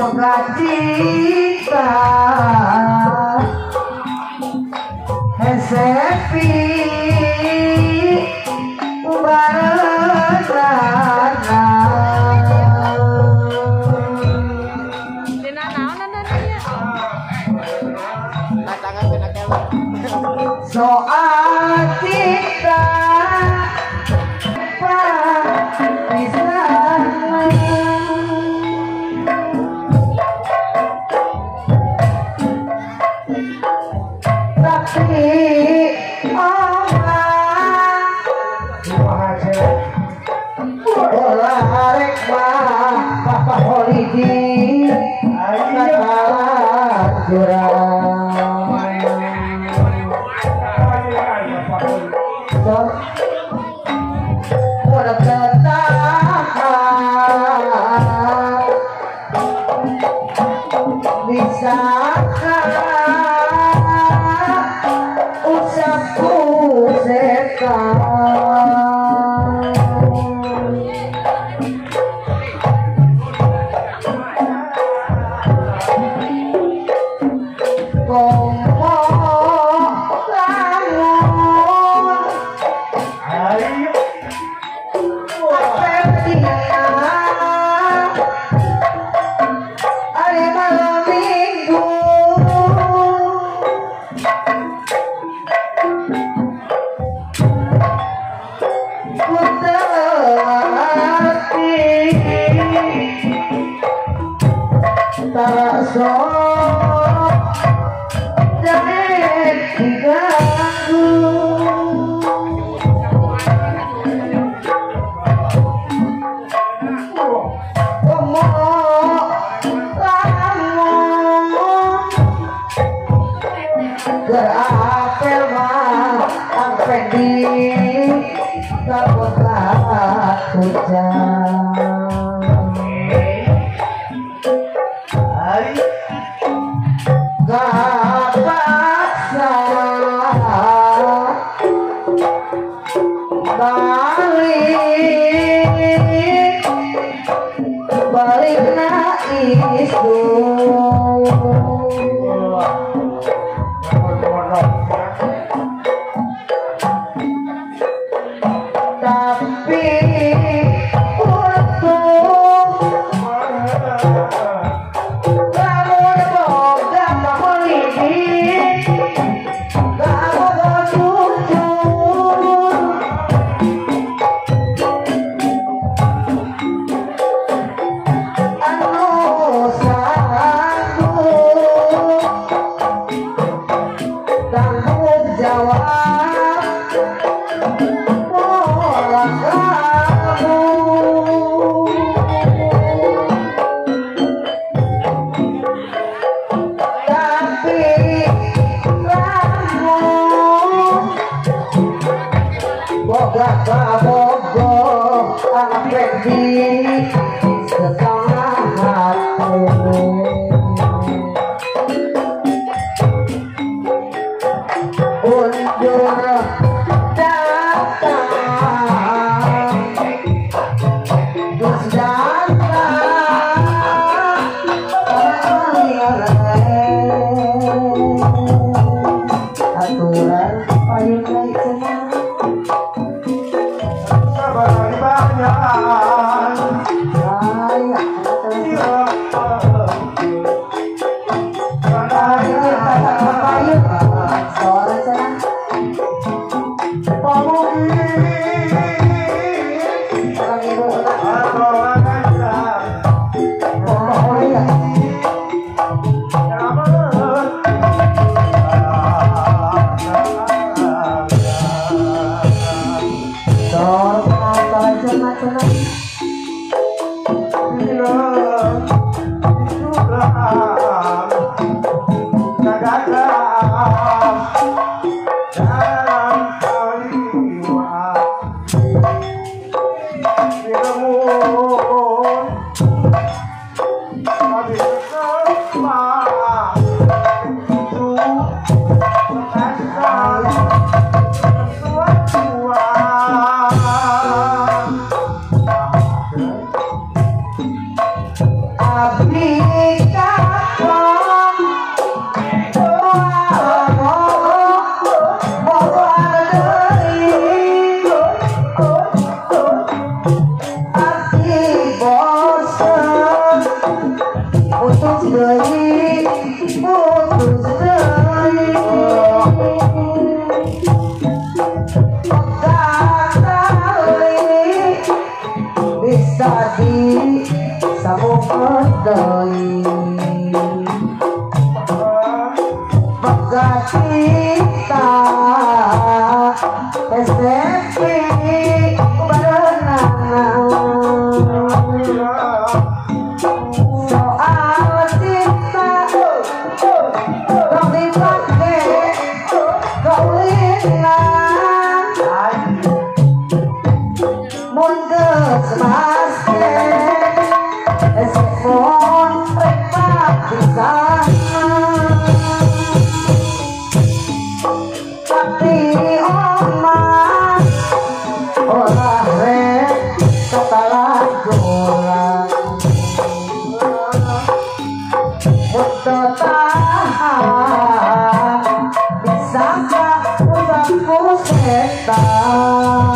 Pagkatita Hesepi Ubarana Soal kita Pagati sa bukod doy Pagati ta SMP barenang soal cinta kau dipakai kaulinan mundur semasa esepon repak di sana tapi omah olah rek katalah jualan mudah tahan bisa gak usahku setan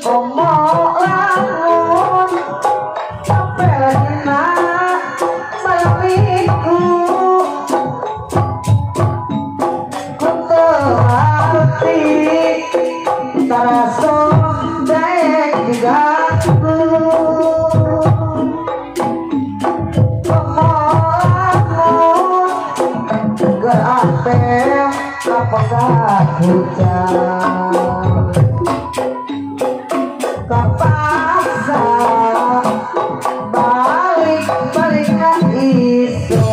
omong lamun sampai enak malamiku hati terasa daek diganggu pemolamun gerapel apakah hujan kapasa balik-baliknya isu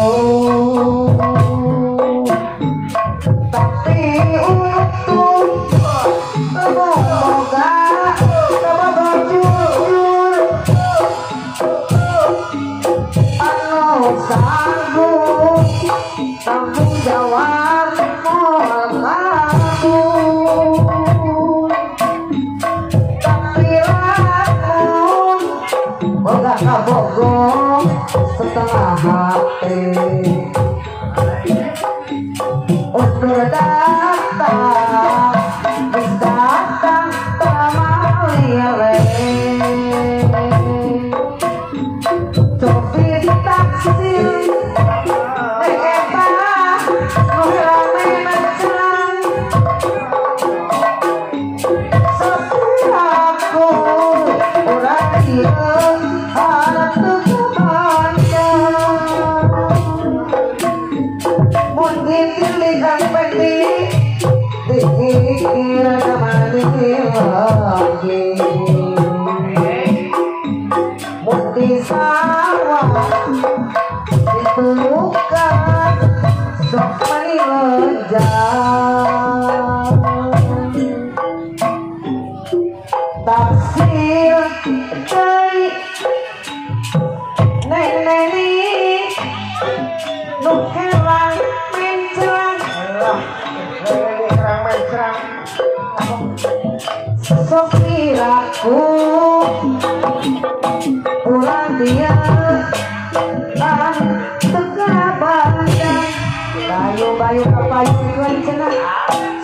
tapi untung semoga kamu jujur anu sanggup tanggung jawab kamu tapi lamun boga kabogong setengah hati udah datang bis datang tamaliare cobi taksi eta nurame macam sepi aku urang ieu harap kepanjang mungkin lihat peti dikira kemana lagi mungkin sawah ditemukan sok menilejang tafsir dari neng-neni nukerang mencerang sok kiraku pulang dia dan tengah bandang bayu-bayu kapayu diwan cenah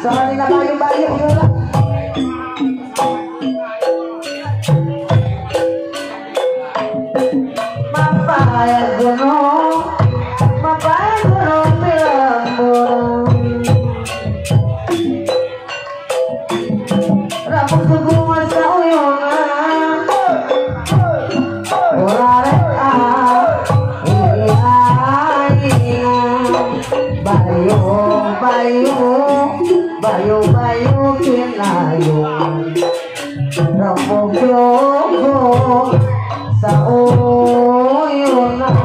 soalnya bayu-bayu juga mapaya gunung pilembung rambut hubungan sauyungan bayu-bayu kinayung rambut jogo sauyungan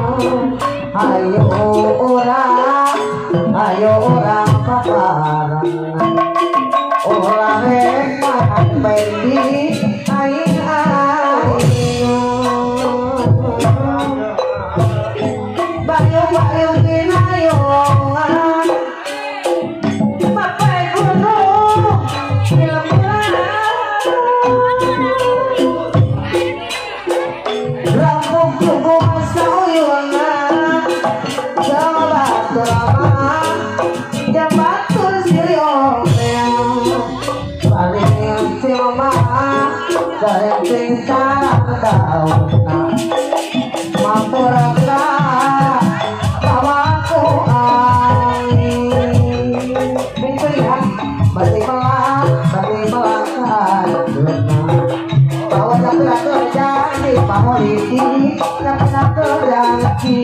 ayo orang paparan orang remak bendi aing bayu-bayu kinayungan papai gunung rambut hubungan sauyungan coba drama jabatur siri paling cuma dari tingkah daun mampuraka tawaku pintu lihat bati melangkah bawa jadi pamoriti nak terjadi.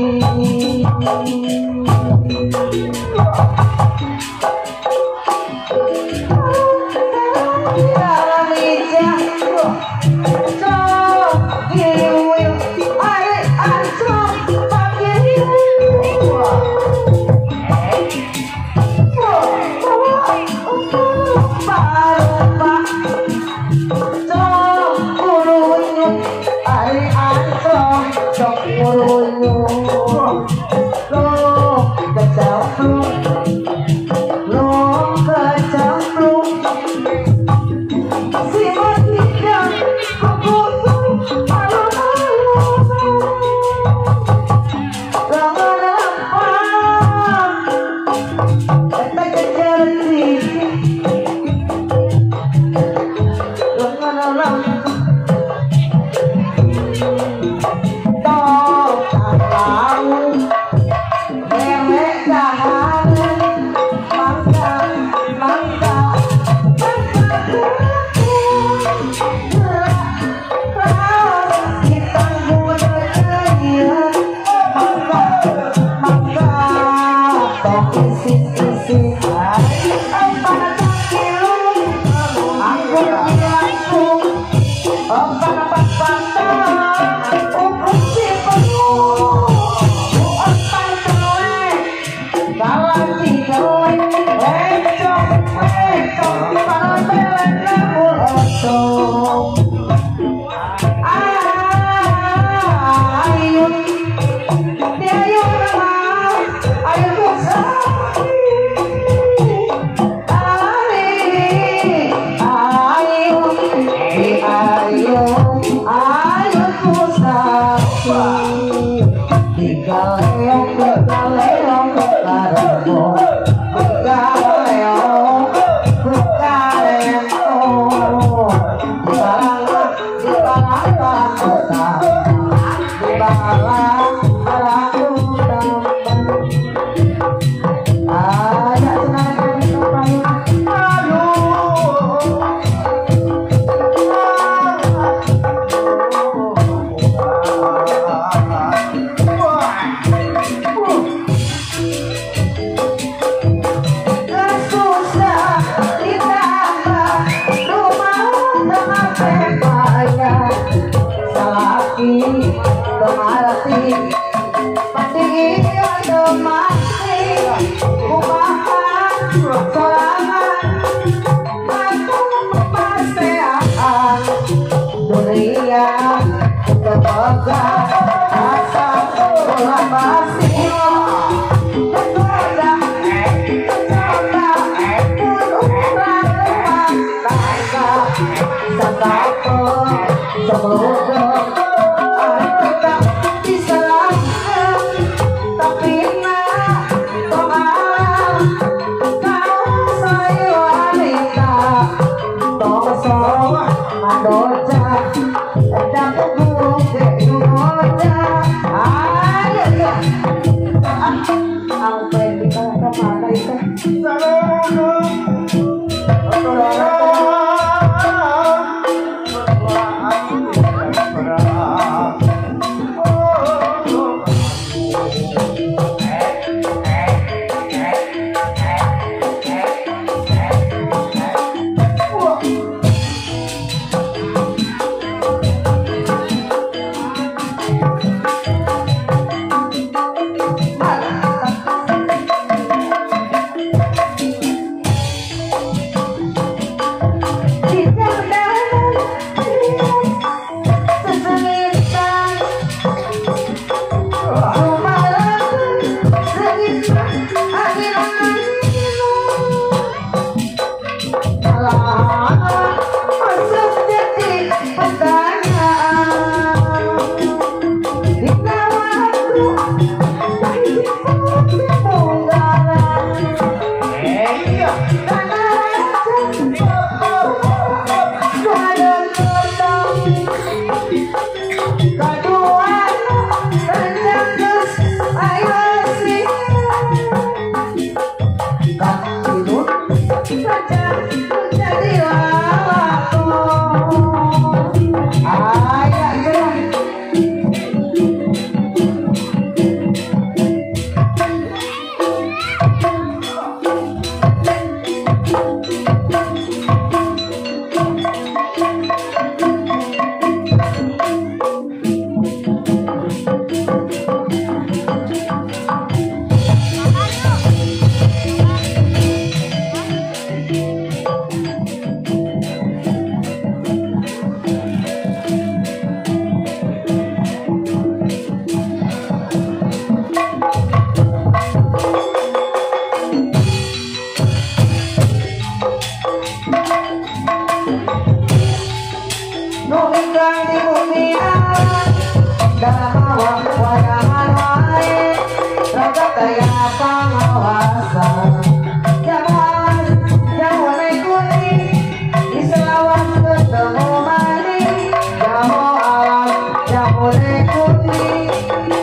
Ah di bumi alam dalam awak wayangan wae raga kaya pengawasan jamuan jamuan kuning di selawat ketemu maning jamu alam jamuan kuning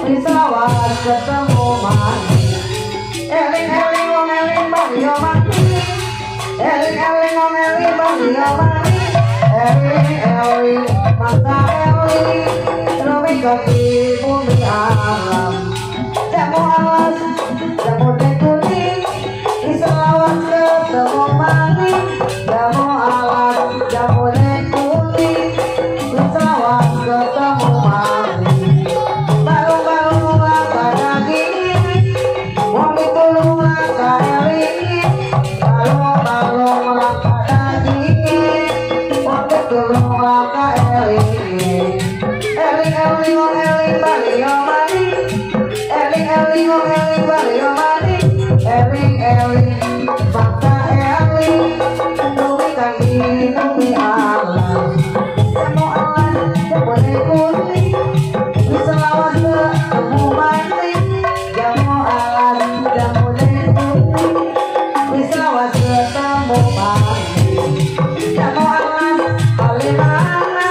di selawat ketemu maning eling eling wong eling bang yo mati eling eling wong eling bang yo mati eling eling mata eling romi kaki bumi alam jamu alas jamu kuning di selawat ketemu maning jamu alas jamu kuning di selawat ketemu maning baru-baru langkah daging wong itu langkah eling baru-baru langkah daging wong itu langkah eling eling eling wong eling bali yo mani eling eling wong eling bali yo mani eling eling fakta eling bumi kaki bumi alam jamu alam jamu kuning di selawat ketemu maning jamu alam jamu kuning di selawat ketemu maning jamu alam alimana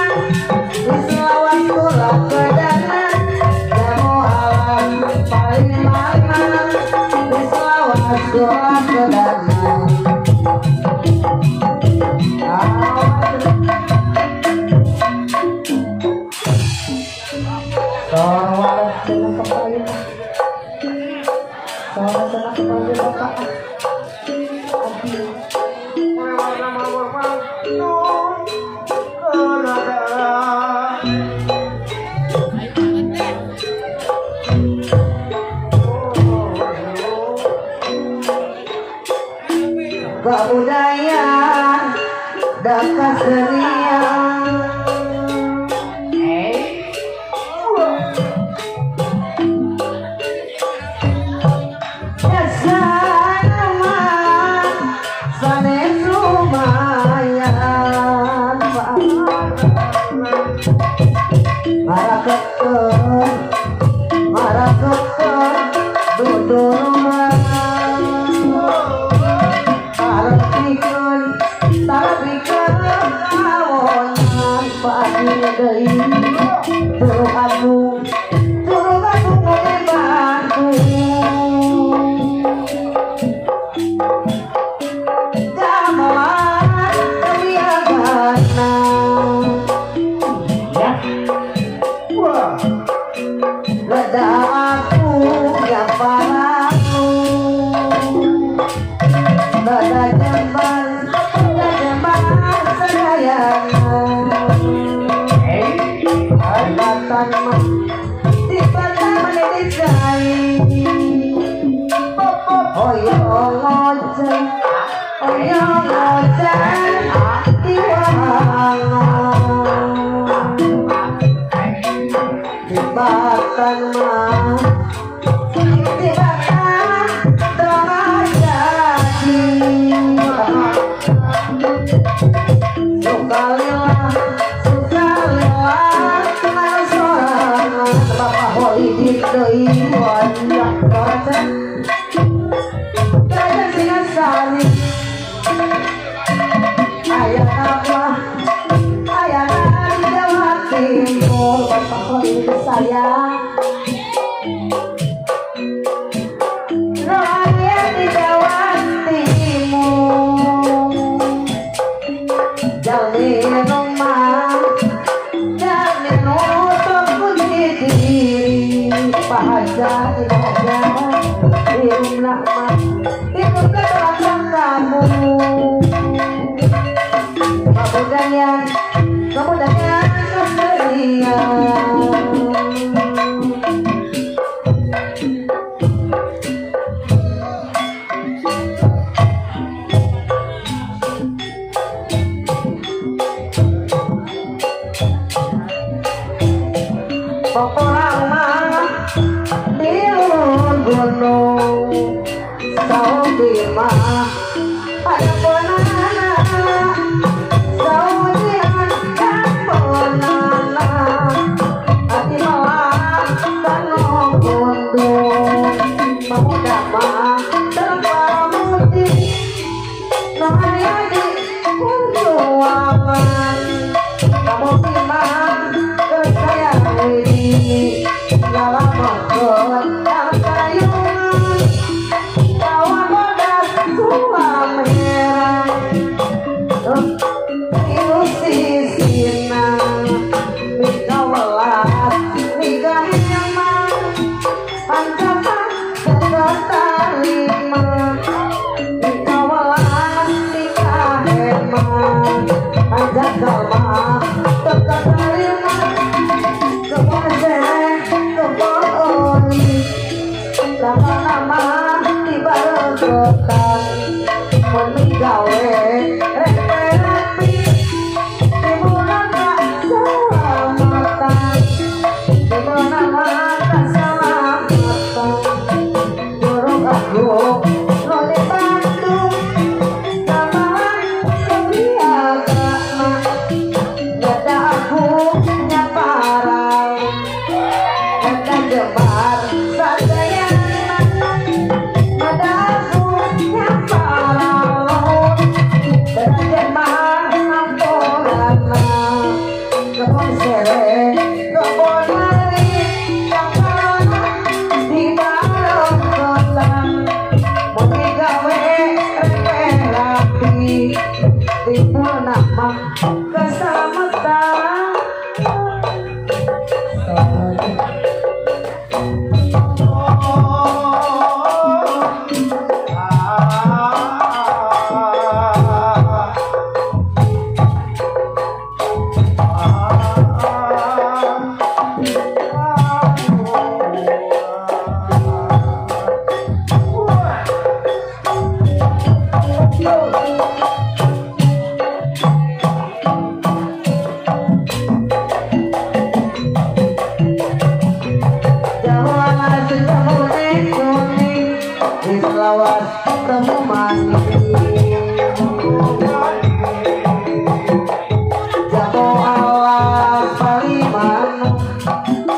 di selawat pulang ke dana jamu alam paling mana di selawat pulang ke dana kebudayaan dan kesenian sama sanes lumayan marakeun duduk Saudi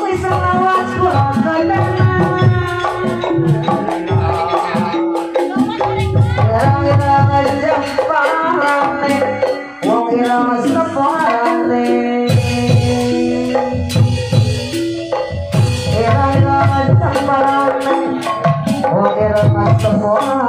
wis lawas kula ketenan irang-irang jemparane wong irang separane irang-irang jemparane wong irang separane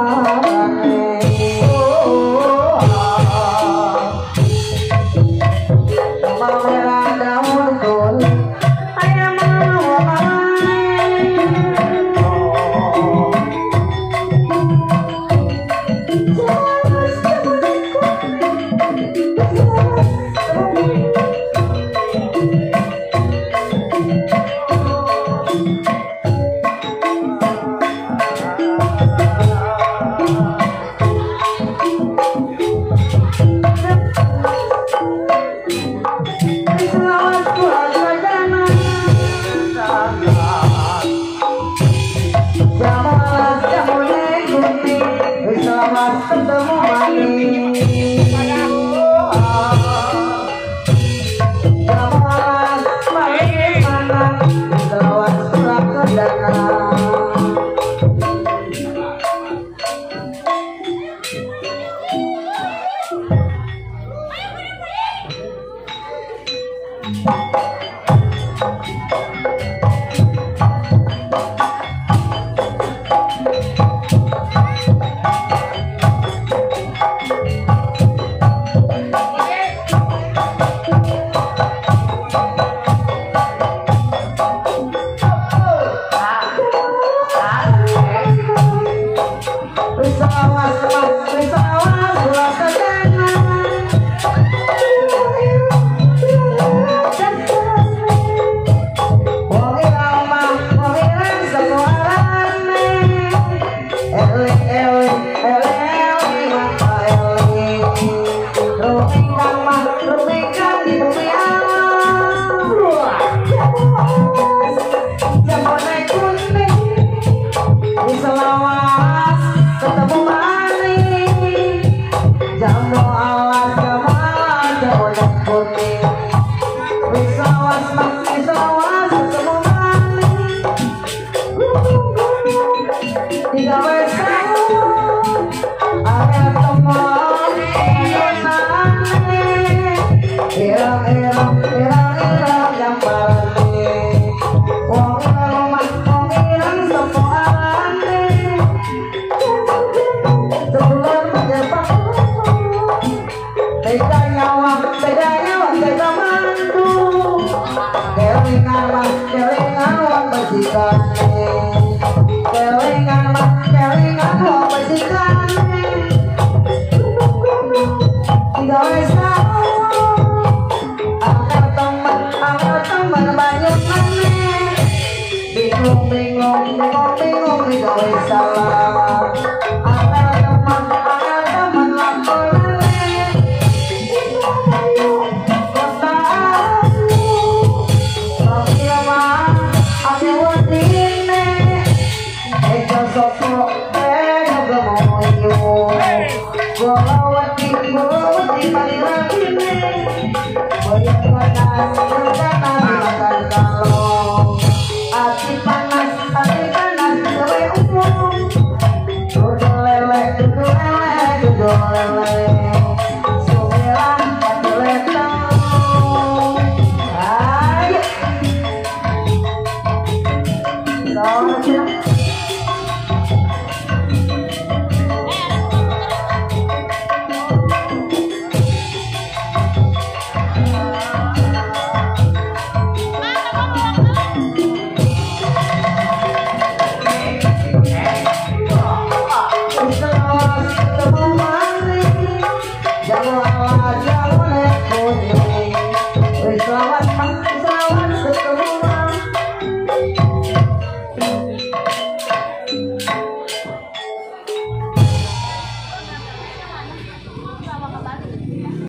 Ayo.